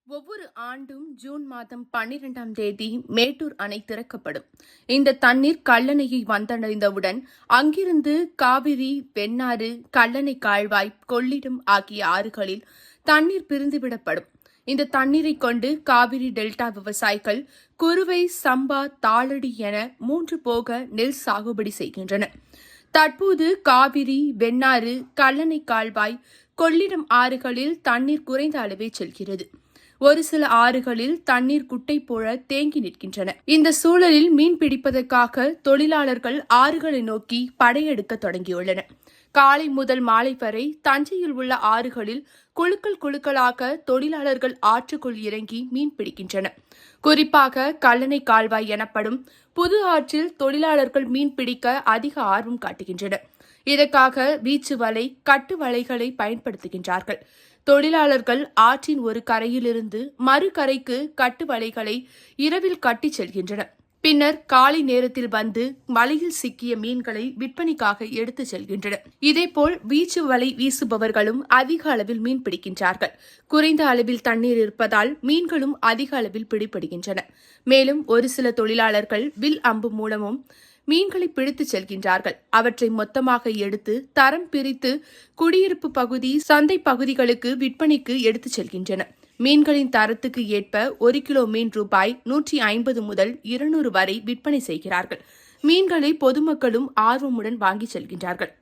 ஒவ்வொரு ஆண்டும் ஜூன் மாதம் 12ஆம் தேதி மேட்டூர் அணை திறக்கப்படும். இந்த தண்ணீர் கல்லணையை வந்தடைந்தவுடன் அங்கிருந்து காவிரி, வெண்ணாறு, கல்லணை கால்வாய், கொள்ளிடம் ஆகிய ஆறுகளில் தண்ணீர் பிரிந்துவிடப்படும். இந்த தண்ணீரை கொண்டு காவிரி டெல்டா விவசாயிகள் குறுவை, சம்பா, தாளடி என 3 போக நெல் சாகுபடி செய்கின்றனர். தற்போது காவிரி, வெண்ணாறு, கல்லணை கால்வாய், கொள்ளிடம் ஆறுகளில் தண்ணீர் குறைந்த அளவே செல்கிறது. ஒரு சில ஆறுகளில் தண்ணீர் குட்டை போல தேங்கி நிற்கின்றன. இந்த சூழலில் மீன் பிடிப்பதற்காக தொழிலாளர்கள் ஆறுகளை நோக்கி படையெடுக்க தொடங்கியுள்ளனர். காலை முதல் மாலை வரை தஞ்சையில் உள்ள ஆறுகளில் குழுக்கள் குழுக்களாக தொழிலாளர்கள் ஆற்றுக்குள் இறங்கி மீன் பிடிக்கின்றனர். குறிப்பாக கல்லணை கால்வாய் எனப்படும் புது ஆற்றில் தொழிலாளர்கள் மீன் பிடிக்க அதிக ஆர்வம் காட்டுகின்றனர். இதற்காக வீச்சு வலை, கட்டு வலைகளை பயன்படுத்துகின்றார்கள். தொழிலாளர்கள் ஆற்றின் ஒரு கரையிலிருந்து மறு கரைக்கு கட்டு வலைகளை இரவில் கட்டிச் செல்கின்றனர். பின்னர் காலை நேரத்தில் வந்து வலையில் சிக்கிய மீன்களை விற்பனைக்காக எடுத்துச் செல்கின்றனர். இதேபோல் வீச்சு வலை வீசுபவர்களும் அதிக அளவில் மீன் பிடிக்கின்றார்கள். குறைந்த அளவில் தண்ணீர் இருப்பதால் மீன்களும் அதிக அளவில் பிடிபடுகின்றன. மேலும் ஒரு சில தொழிலாளர்கள் வில் அம்பு மூலமும் மீன்களை பிடித்துச் செல்கின்றார்கள். அவற்றை மொத்தமாக எடுத்து தரம் பிரித்து குடியிருப்பு பகுதி, சந்தை பகுதிகளுக்கு விற்பனைக்கு எடுத்துச் செல்கின்றனர். மீன்களின் தரத்துக்கு ஏற்ப 1 கிலோ மீன் ரூபாய் 150 முதல் 200 வரை விற்பனை செய்கிறார்கள். மீன்களை பொதுமக்களும் ஆர்வமுடன் வாங்கிச் செல்கின்றார்கள்.